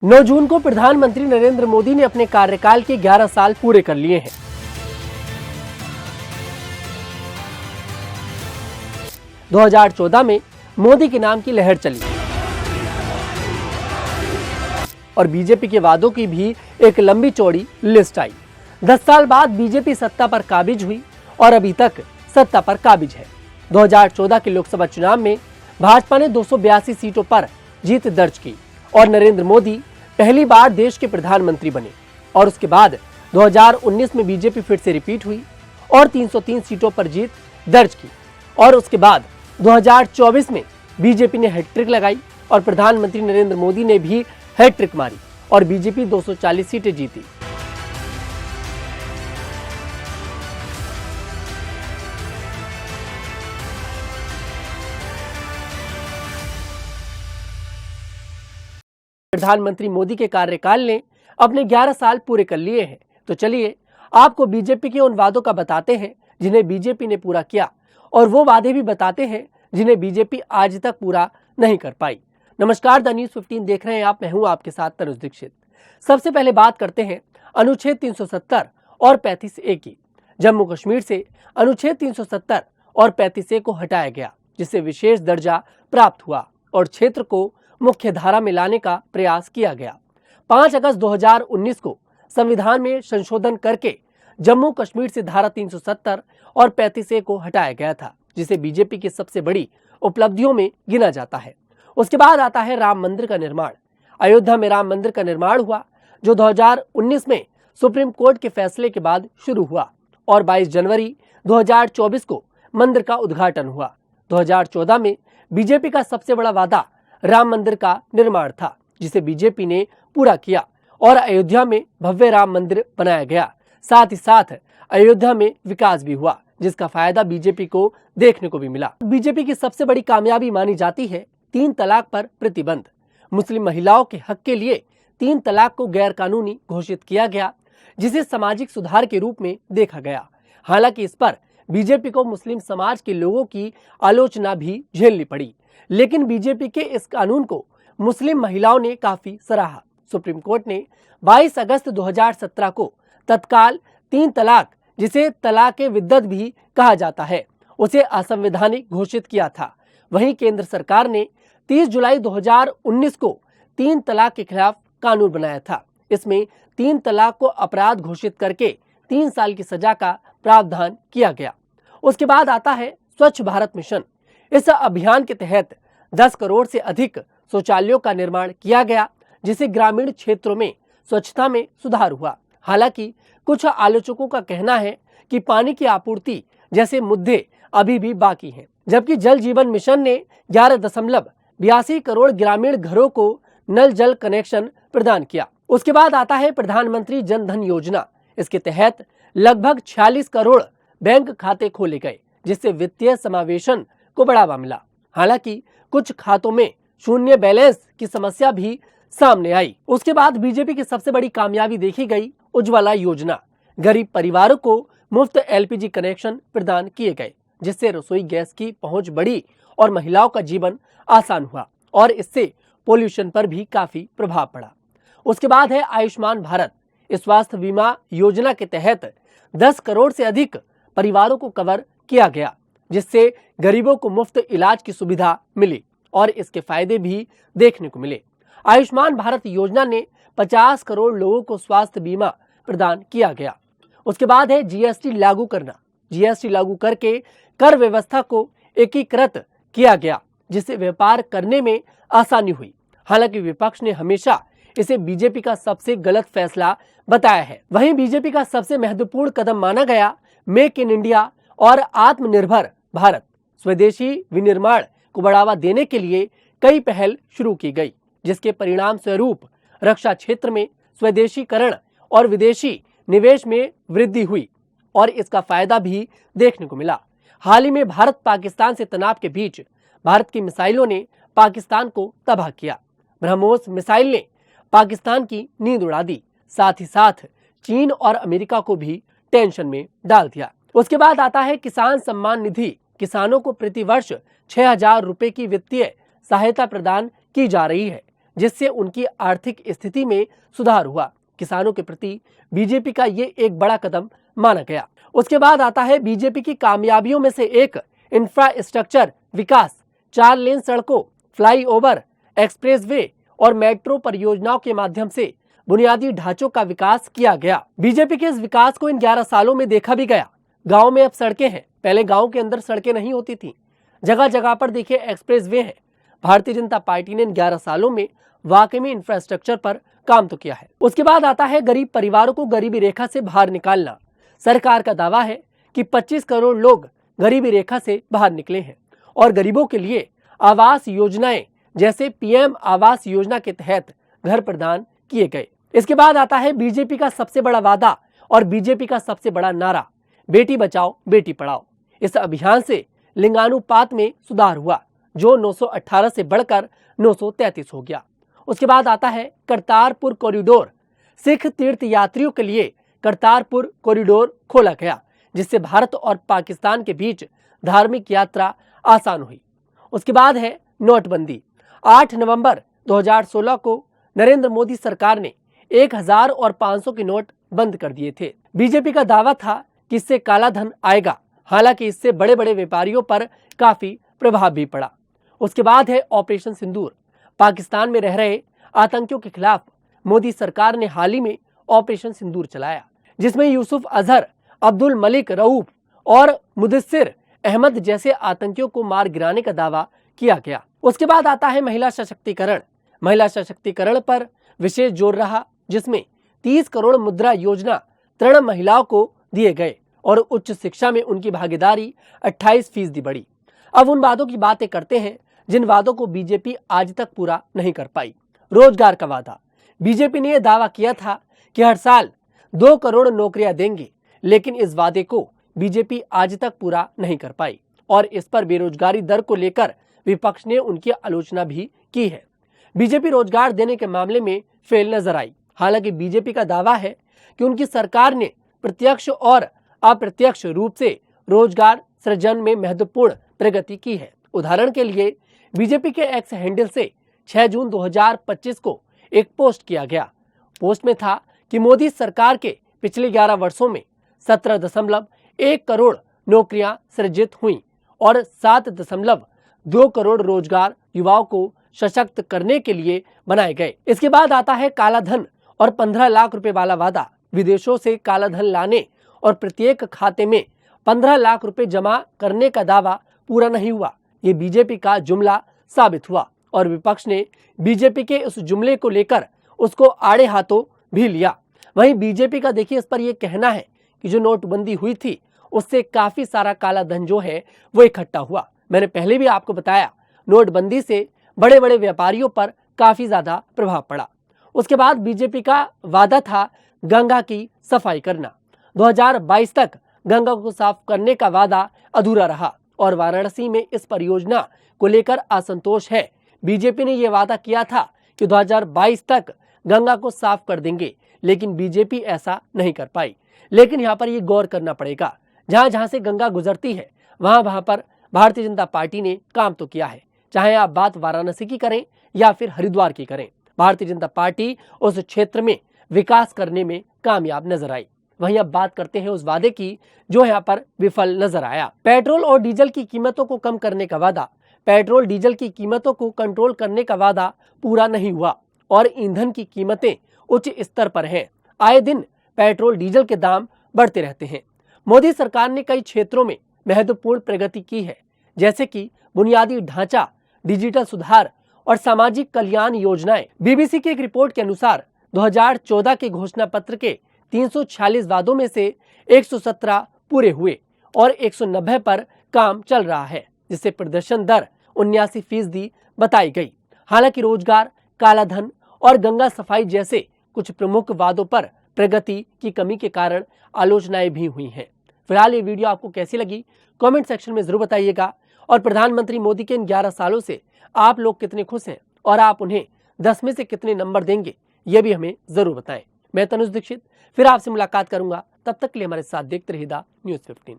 9 जून को प्रधानमंत्री नरेंद्र मोदी ने अपने कार्यकाल के 11 साल पूरे कर लिए हैं। - 2014 में मोदी के नाम की लहर चली और बीजेपी के वादों की भी एक लंबी चौड़ी लिस्ट आई। 10 साल बाद बीजेपी सत्ता पर काबिज हुई और अभी तक सत्ता पर काबिज है। 2014 के लोकसभा चुनाव में भाजपा ने 282 सीटों पर जीत दर्ज की और नरेंद्र मोदी पहली बार देश के प्रधानमंत्री बने। और उसके बाद 2019 में बीजेपी फिर से रिपीट हुई और 303 सीटों पर जीत दर्ज की। और उसके बाद 2024 में बीजेपी ने हैट्रिक लगाई और प्रधानमंत्री नरेंद्र मोदी ने भी हैट्रिक मारी और बीजेपी 240 सीटें जीती। प्रधानमंत्री मोदी के कार्यकाल ने अपने 11 साल पूरे कर लिए हैं। तो चलिए आपको बीजेपी के उन वादों का बताते हैं जिन्हें बीजेपी ने पूरा किया और वो वादे भी बताते हैं जिन्हें बीजेपी आज तक पूरा नहीं कर पाई। नमस्कार, द न्यूज़ 15 देख रहे हैं आप। मैं हूं आपके साथ तनुज दीक्षित। सबसे पहले बात करते हैं अनुच्छेद 370 और 35A की। जम्मू कश्मीर से अनुच्छेद 370 और 35A को हटाया गया, जिससे विशेष दर्जा प्राप्त हुआ और क्षेत्र को मुख्य धारा में लाने का प्रयास किया गया। 5 अगस्त 2019 को संविधान में संशोधन करके जम्मू कश्मीर से धारा 370 और 35A को हटाया गया था, जिसे बीजेपी की सबसे बड़ी उपलब्धियों में गिना जाता है। उसके बाद आता है राम मंदिर का निर्माण। अयोध्या में राम मंदिर का निर्माण हुआ, जो 2019 में सुप्रीम कोर्ट के फैसले के बाद शुरू हुआ और 22 जनवरी 2024 को मंदिर का उद्घाटन हुआ। 2014 में बीजेपी का सबसे बड़ा वादा राम मंदिर का निर्माण था, जिसे बीजेपी ने पूरा किया और अयोध्या में भव्य राम मंदिर बनाया गया। साथ ही साथ अयोध्या में विकास भी हुआ, जिसका फायदा बीजेपी को देखने को भी मिला। बीजेपी की सबसे बड़ी कामयाबी मानी जाती है 3 तलाक पर प्रतिबंध। मुस्लिम महिलाओं के हक के लिए 3 तलाक को गैर कानूनी घोषित किया गया, जिसे सामाजिक सुधार के रूप में देखा गया। हालांकि इस पर बीजेपी को मुस्लिम समाज के लोगों की आलोचना भी झेलनी पड़ी, लेकिन बीजेपी के इस कानून को मुस्लिम महिलाओं ने काफी सराहा। सुप्रीम कोर्ट ने 22 अगस्त 2017 को तत्काल 3 तलाक, जिसे तलाक विद्दत भी कहा जाता है, उसे असंवैधानिक घोषित किया था। वहीं केंद्र सरकार ने 30 जुलाई 2019 को 3 तलाक के खिलाफ कानून बनाया था। इसमें 3 तलाक को अपराध घोषित करके 3 साल की सजा का प्रावधान किया गया। उसके बाद आता है स्वच्छ भारत मिशन। इस अभियान के तहत 10 करोड़ से अधिक शौचालयों का निर्माण किया गया, जिससे ग्रामीण क्षेत्रों में स्वच्छता में सुधार हुआ। हालांकि कुछ आलोचकों का कहना है कि पानी की आपूर्ति जैसे मुद्दे अभी भी बाकी हैं, जबकि जल जीवन मिशन ने 11.82 करोड़ ग्रामीण घरों को नल जल कनेक्शन प्रदान किया। उसके बाद आता है प्रधानमंत्री जन धन योजना। इसके तहत लगभग 46 करोड़ बैंक खाते खोले गए, जिससे वित्तीय समावेशन को बढ़ावा मिला। हालांकि कुछ खातों में शून्य बैलेंस की समस्या भी सामने आई। उसके बाद बीजेपी की सबसे बड़ी कामयाबी देखी गई उज्ज्वला योजना। गरीब परिवारों को मुफ्त एलपीजी कनेक्शन प्रदान किए गए, जिससे रसोई गैस की पहुंच बढ़ी और महिलाओं का जीवन आसान हुआ और इससे पोल्यूशन पर भी काफी प्रभाव पड़ा। उसके बाद है आयुष्मान भारत। इस स्वास्थ्य बीमा योजना के तहत 10 करोड़ से अधिक परिवारों को कवर किया गया, जिससे गरीबों को मुफ्त इलाज की सुविधा मिली और इसके फायदे भी देखने को मिले। आयुष्मान भारत योजना ने 50 करोड़ लोगों को स्वास्थ्य बीमा प्रदान किया गया। उसके बाद है जीएसटी लागू करना। जीएसटी लागू करके कर व्यवस्था को एकीकृत किया गया, जिससे व्यापार करने में आसानी हुई। हालांकि विपक्ष ने हमेशा इसे बीजेपी का सबसे गलत फैसला बताया है। वहीं बीजेपी का सबसे महत्वपूर्ण कदम माना गया मेक इन इंडिया और आत्मनिर्भर भारत। स्वदेशी विनिर्माण को बढ़ावा देने के लिए कई पहल शुरू की गई, जिसके परिणाम स्वरूप रक्षा क्षेत्र में स्वदेशीकरण और विदेशी निवेश में वृद्धि हुई और इसका फायदा भी देखने को मिला। हाल ही में भारत पाकिस्तान से तनाव के बीच भारत की मिसाइलों ने पाकिस्तान को तबाह किया। ब्रह्मोस मिसाइल ने पाकिस्तान की नींद उड़ा दी, साथ ही साथ चीन और अमेरिका को भी टेंशन में डाल दिया। उसके बाद आता है किसान सम्मान निधि। किसानों को प्रति वर्ष 6,000 रुपए की वित्तीय सहायता प्रदान की जा रही है। जिससे उनकी आर्थिक स्थिति में सुधार हुआ। किसानों के प्रति बीजेपी का ये एक बड़ा कदम माना गया। उसके बाद आता है बीजेपी की कामयाबियों में से एक इंफ्रास्ट्रक्चर विकास। 4 लेन सड़कों, फ्लाईओवर, एक्सप्रेसवे और मेट्रो परियोजनाओं के माध्यम से बुनियादी ढांचों का विकास किया गया। बीजेपी के इस विकास को इन 11 सालों में देखा भी गया। गांव में अब सड़कें हैं, पहले गांव के अंदर सड़कें नहीं होती थी। जगह जगह पर देखिए एक्सप्रेसवे हैं। भारतीय जनता पार्टी ने इन 11 सालों में वाकई में इंफ्रास्ट्रक्चर पर काम तो किया है। उसके बाद आता है गरीब परिवारों को गरीबी रेखा से बाहर निकालना। सरकार का दावा है कि 25 करोड़ लोग गरीबी रेखा से बाहर निकले हैं और गरीबों के लिए आवास योजनाएं जैसे पीएम आवास योजना के तहत घर प्रदान किए गए। इसके बाद आता है बीजेपी का सबसे बड़ा वादा और बीजेपी का सबसे बड़ा नारा, बेटी बचाओ बेटी पढ़ाओ। इस अभियान से लिंगानुपात में सुधार हुआ, जो 918 से बढ़कर 933 हो गया। उसके बाद आता है करतारपुर कॉरिडोर। सिख तीर्थ यात्रियों के लिए करतारपुर कॉरिडोर खोला गया, जिससे भारत और पाकिस्तान के बीच धार्मिक यात्रा आसान हुई। उसके बाद है नोटबंदी। 8 नवंबर 2016 को नरेंद्र मोदी सरकार ने 1000 और 500 के नोट बंद कर दिए थे। बीजेपी का दावा था कि इससे काला धन आएगा, हालांकि इससे बड़े बड़े व्यापारियों पर काफी प्रभाव भी पड़ा। उसके बाद है ऑपरेशन सिंदूर। पाकिस्तान में रह रहे आतंकियों के खिलाफ मोदी सरकार ने हाल ही में ऑपरेशन सिंदूर चलाया, जिसमें यूसुफ अजहर, अब्दुल मलिक रऊफ और मुदस्सिर अहमद जैसे आतंकियों को मार गिराने का दावा किया गया। उसके बाद आता है महिला सशक्तिकरण। महिला सशक्तिकरण पर विशेष जोर रहा, जिसमें 30 करोड़ मुद्रा योजना 13 महिलाओं को दिए गए और उच्च शिक्षा में उनकी भागीदारी 28% बढ़ी। अब उन वादों की बातें करते हैं जिन वादों को बीजेपी आज तक पूरा नहीं कर पाई। रोजगार का वादा। बीजेपी ने यह दावा किया था कि हर साल 2 करोड़ नौकरियां देंगे, लेकिन इस वादे को बीजेपी आज तक पूरा नहीं कर पाई और इस पर बेरोजगारी दर को लेकर विपक्ष ने उनकी आलोचना भी की है। बीजेपी रोजगार देने के मामले में फेल नजर आई। हालांकि बीजेपी का दावा है कि उनकी सरकार ने प्रत्यक्ष और अप्रत्यक्ष रूप से रोजगार सृजन में महत्वपूर्ण प्रगति की है। उदाहरण के लिए बीजेपी के एक्स हैंडल से 6 जून 2025 को एक पोस्ट किया गया। पोस्ट में था कि मोदी सरकार के पिछले 11 वर्षों में 17.1 करोड़ नौकरियां सृजित हुई और 7.2 करोड़ रोजगार युवाओं को सशक्त करने के लिए बनाए गए। इसके बाद आता है काला धन और 15 लाख रुपए वाला वादा। विदेशों से काला धन लाने और प्रत्येक खाते में 15 लाख रुपए जमा करने का दावा पूरा नहीं हुआ। ये बीजेपी का जुमला साबित हुआ और विपक्ष ने बीजेपी के उस जुमले को लेकर उसको आड़े हाथों भी लिया। वहीं बीजेपी का देखिए इस पर यह कहना है कि जो नोटबंदी हुई थी उससे काफी सारा काला धन जो है वो इकट्ठा हुआ। मैंने पहले भी आपको बताया, नोटबंदी से बड़े बड़े व्यापारियों पर काफी ज्यादा प्रभाव पड़ा। उसके बाद बीजेपी का वादा था गंगा की सफाई करना। 2022 तक गंगा को साफ करने का वादा अधूरा रहा और वाराणसी में इस परियोजना को लेकर असंतोष है। बीजेपी ने यह वादा किया था कि 2022 तक गंगा को साफ कर देंगे, लेकिन बीजेपी ऐसा नहीं कर पाई। लेकिन यहाँ पर ये गौर करना पड़ेगा, जहां जहां से गंगा गुजरती है वहां पर भारतीय जनता पार्टी ने काम तो किया है। चाहे आप बात वाराणसी की करें या फिर हरिद्वार की करें, भारतीय जनता पार्टी उस क्षेत्र में विकास करने में कामयाब नजर आई। वहीं अब बात करते हैं उस वादे की जो यहाँ पर विफल नजर आया। पेट्रोल और डीजल की कीमतों को कम करने का वादा। पेट्रोल डीजल की कीमतों को कंट्रोल करने का वादा पूरा नहीं हुआ और ईंधन की कीमतें उच्च स्तर पर हैं। आए दिन पेट्रोल डीजल के दाम बढ़ते रहते हैं। मोदी सरकार ने कई क्षेत्रों में महत्वपूर्ण प्रगति की है, जैसे कि बुनियादी ढांचा, डिजिटल सुधार और सामाजिक कल्याण योजनाएं। बीबीसी की एक रिपोर्ट के अनुसार 2014 के घोषणा पत्र के 346 वादों में से 117 पूरे हुए और 190 पर काम चल रहा है, जिससे प्रदर्शन दर 79% बताई गई। हालांकि रोजगार, काला धन और गंगा सफाई जैसे कुछ प्रमुख वादों पर प्रगति की कमी के कारण आलोचनाएं भी हुई हैं। फिलहाल ये वीडियो आपको कैसी लगी कमेंट सेक्शन में जरूर बताइएगा और प्रधानमंत्री मोदी के इन 11 सालों से आप लोग कितने खुश हैं और आप उन्हें 10 में से कितने नंबर देंगे ये भी हमें जरूर बताएं। मैं तनुज दीक्षित फिर आपसे मुलाकात करूंगा, तब तक के लिए हमारे साथ देखते रहिएगा न्यूज़ 15।